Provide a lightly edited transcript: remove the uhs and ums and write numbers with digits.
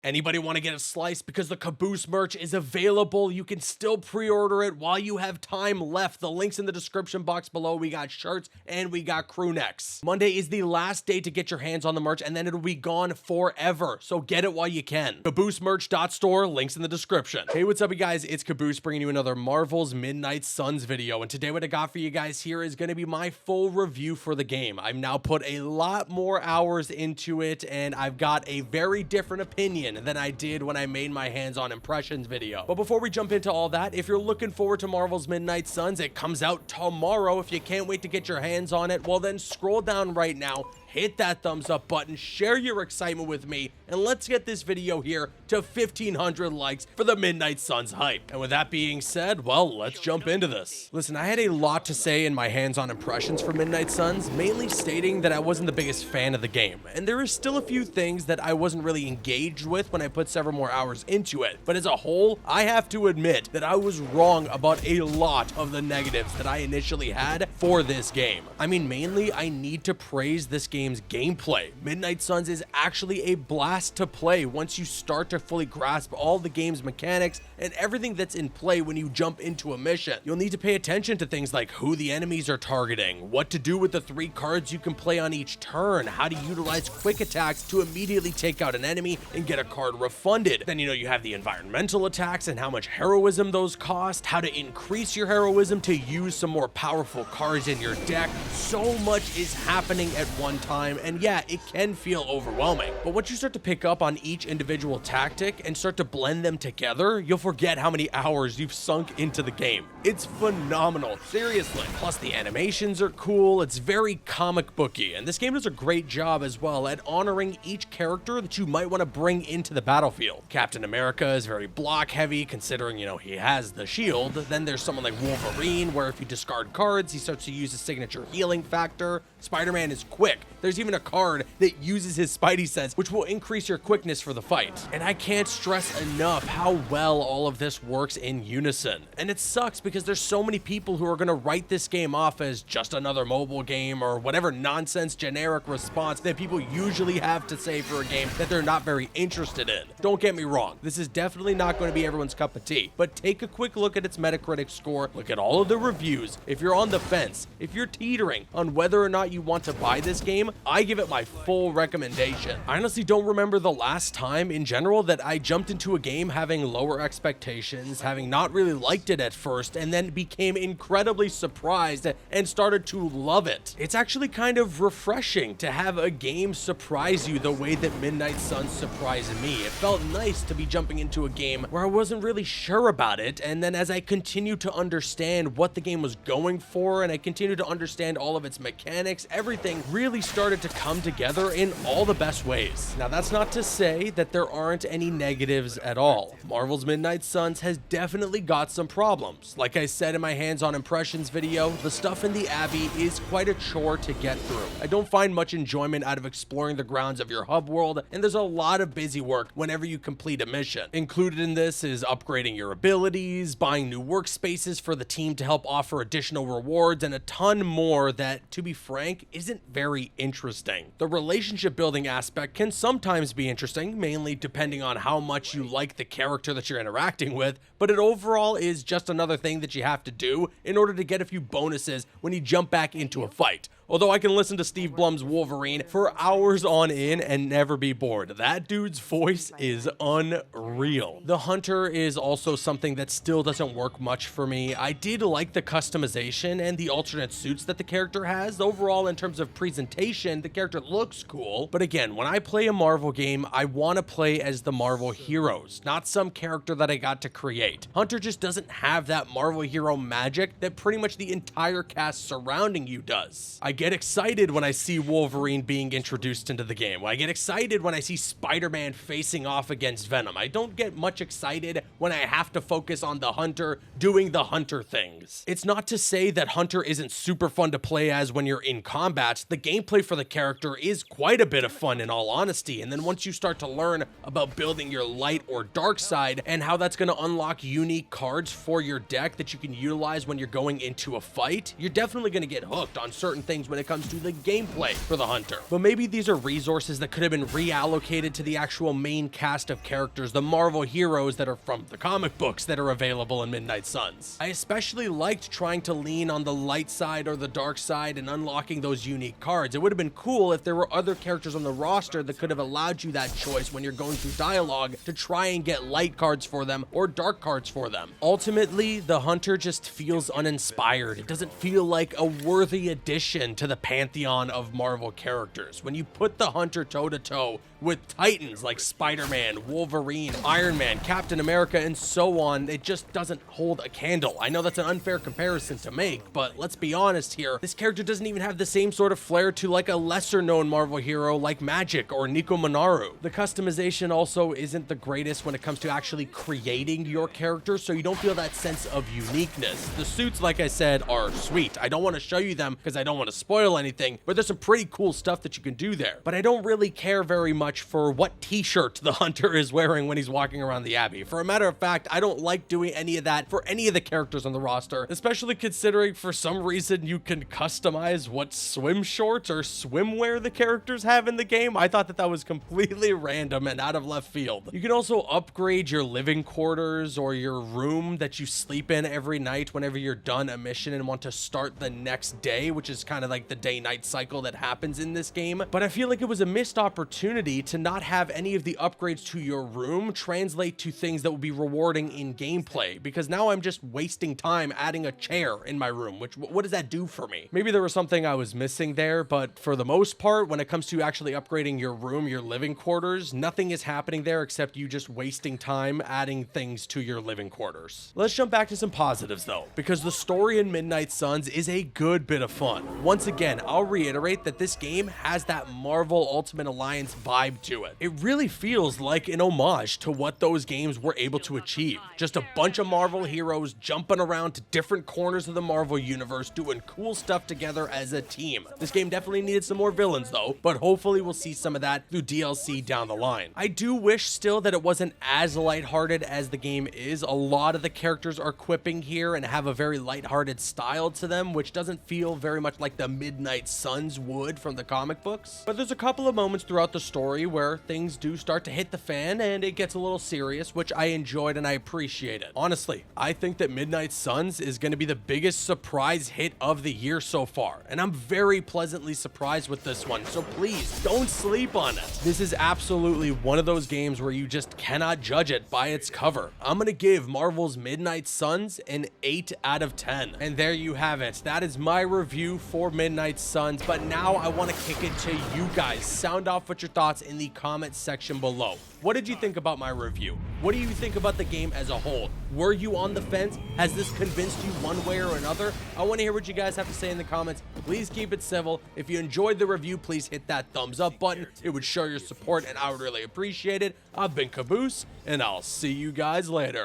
Anybody want to get a slice? Because the Caboose merch is available. You can still pre-order it while you have time left. The link's in the description box below. We got shirts and we got crew necks. Monday is the last day to get your hands on the merch, and then it'll be gone forever. So get it while you can. CabooseMerch.store, links in the description. Hey, what's up, you guys? It's Caboose bringing you another Marvel's Midnight Suns video. And today what I got for you guys here is going to be my full review for the game. I've now put a lot more hours into it, and I've got a very different opinion than I did when I made my hands-on impressions video. But before we jump into all that, if you're looking forward to Marvel's Midnight Suns, it comes out tomorrow. If you can't wait to get your hands on it, well then scroll down right now, hit that thumbs up button, share your excitement with me, and let's get this video here to 1,500 likes for the Midnight Suns hype. And with that being said, well, let's jump into this. Listen, I had a lot to say in my hands-on impressions for Midnight Suns, mainly stating that I wasn't the biggest fan of the game. And there is still a few things that I wasn't really engaged with when I put several more hours into it. But as a whole, I have to admit that I was wrong about a lot of the negatives that I initially had for this game. I mean, mainly, I need to praise this game's gameplay. Midnight Suns is actually a blast to play once you start to fully grasp all the game's mechanics and everything that's in play when you jump into a mission. You'll need to pay attention to things like who the enemies are targeting, what to do with the 3 cards you can play on each turn, how to utilize quick attacks to immediately take out an enemy and get a card refunded. Then you have the environmental attacks and how much heroism those cost, how to increase your heroism to use some more powerful cards in your deck. So much is happening at one time, and yeah, it can feel overwhelming. But once you start to pick up on each individual tactic and start to blend them together, you'll forget how many hours you've sunk into the game. It's phenomenal, seriously. Plus the animations are cool, it's very comic booky, and this game does a great job as well at honoring each character that you might want to bring into the battlefield. Captain America is very block heavy, considering, he has the shield. Then there's someone like Wolverine, where if you discard cards, he starts to use his signature healing factor. Spider-Man is quick. There's even a card that uses his Spidey sense, which will increase your quickness for the fight. And I can't stress enough how well all of this works in unison. And it sucks because there's so many people who are going to write this game off as just another mobile game or whatever nonsense generic response that people usually have to say for a game that they're not very interested in. Don't get me wrong, this is definitely not going to be everyone's cup of tea, but take a quick look at its Metacritic score, look at all of the reviews. If you're on the fence, if you're teetering on whether or not you want to buy this game, I give it my full recommendation. I honestly don't remember the last time in general that I jumped into a game having lower expectations, having not really liked it at first, and then became incredibly surprised and started to love it. It's actually kind of refreshing to have a game surprise you the way that Midnight Suns surprised me. It felt nice to be jumping into a game where I wasn't really sure about it, and then as I continued to understand what the game was going for, and I continued to understand all of its mechanics, everything really started to come together in all the best ways. Now, that's not to say that there aren't any negatives at all. Marvel's Midnight Suns has definitely got some problems. Like I said in my hands-on impressions video, the stuff in the Abbey is quite a chore to get through. I don't find much enjoyment out of exploring the grounds of your hub world, and there's a lot of busy work whenever you complete a mission. Included in this is upgrading your abilities, buying new workspaces for the team to help offer additional rewards, and a ton more that, to be frank, isn't very interesting. The relationship building aspect can sometimes be interesting, mainly depending on how much you like the character that you're interacting with, but it overall is just another thing that you have to do in order to get a few bonuses when you jump back into a fight. Although I can listen to Steve Blum's Wolverine for hours on end and never be bored. That dude's voice is unreal. The Hunter is also something that still doesn't work much for me. I did like the customization and the alternate suits that the character has. Overall, in terms of presentation, the character looks cool. But again, when I play a Marvel game, I want to play as the Marvel heroes, not some character that I got to create. Hunter just doesn't have that Marvel hero magic that pretty much the entire cast surrounding you does. I get excited when I see Wolverine being introduced into the game. I get excited when I see Spider-Man facing off against Venom. I don't get much excited when I have to focus on the Hunter doing the Hunter things. It's not to say that Hunter isn't super fun to play as when you're in combat. The gameplay for the character is quite a bit of fun in all honesty, and then once you start to learn about building your light or dark side and how that's going to unlock unique cards for your deck that you can utilize when you're going into a fight, you're definitely going to get hooked on certain things things when it comes to the gameplay for the Hunter. But maybe these are resources that could have been reallocated to the actual main cast of characters, the Marvel heroes that are from the comic books that are available in Midnight Suns. I especially liked trying to lean on the light side or the dark side and unlocking those unique cards. It would have been cool if there were other characters on the roster that could have allowed you that choice when you're going through dialogue to try and get light cards for them or dark cards for them. Ultimately, the Hunter just feels uninspired. It doesn't feel like a worthy addition to the pantheon of Marvel characters. When you put the Hunter toe-to-toe with titans like Spider-Man, Wolverine, Iron Man, Captain America, and so on, it just doesn't hold a candle. I know that's an unfair comparison to make, but let's be honest here, this character doesn't even have the same sort of flair to like a lesser known Marvel hero like Magic or Nico Minoru. The customization also isn't the greatest when it comes to actually creating your character, so you don't feel that sense of uniqueness. The suits, like I said, are sweet. I don't want to show you them because I don't want to spoil anything, but there's some pretty cool stuff that you can do there. But I don't really care very much for what t-shirt the Hunter is wearing when he's walking around the Abbey. For a matter of fact, I don't like doing any of that for any of the characters on the roster, especially considering for some reason you can customize what swim shorts or swimwear the characters have in the game. I thought that that was completely random and out of left field. You can also upgrade your living quarters or your room that you sleep in every night whenever you're done a mission and want to start the next day, which is kind of like the day-night cycle that happens in this game. But I feel like it was a missed opportunity to not have any of the upgrades to your room translate to things that will be rewarding in gameplay, because now I'm just wasting time adding a chair in my room, which what does that do for me? Maybe there was something I was missing there, but for the most part, when it comes to actually upgrading your room, your living quarters, nothing is happening there except you just wasting time adding things to your living quarters. Let's jump back to some positives though, because the story in Midnight Suns is a good bit of fun. Once again, I'll reiterate that this game has that Marvel Ultimate Alliance vibe to it. It really feels like an homage to what those games were able to achieve. Just a bunch of Marvel heroes jumping around to different corners of the Marvel universe, doing cool stuff together as a team. This game definitely needed some more villains though, but hopefully we'll see some of that through DLC down the line. I do wish still that it wasn't as lighthearted as the game is. A lot of the characters are quipping here and have a very lighthearted style to them, which doesn't feel very much like the Midnight Suns would from the comic books. But there's a couple of moments throughout the story where things do start to hit the fan and it gets a little serious, which I enjoyed and I appreciated. Honestly, I think that Midnight Suns is going to be the biggest surprise hit of the year so far, and I'm very pleasantly surprised with this one, so please don't sleep on it. This is absolutely one of those games where you just cannot judge it by its cover. I'm going to give Marvel's Midnight Suns an 8 out of 10. And there you have it. That is my review for Midnight Suns, but now I want to kick it to you guys. Sound off with your thoughts in the comment section below. What did you think about my review? What do you think about the game as a whole? Were you on the fence? Has this convinced you one way or another? I want to hear what you guys have to say in the comments. Please keep it civil. If you enjoyed the review, please hit that thumbs up button. It would show your support and I would really appreciate it. I've been Caboose, and I'll see you guys later.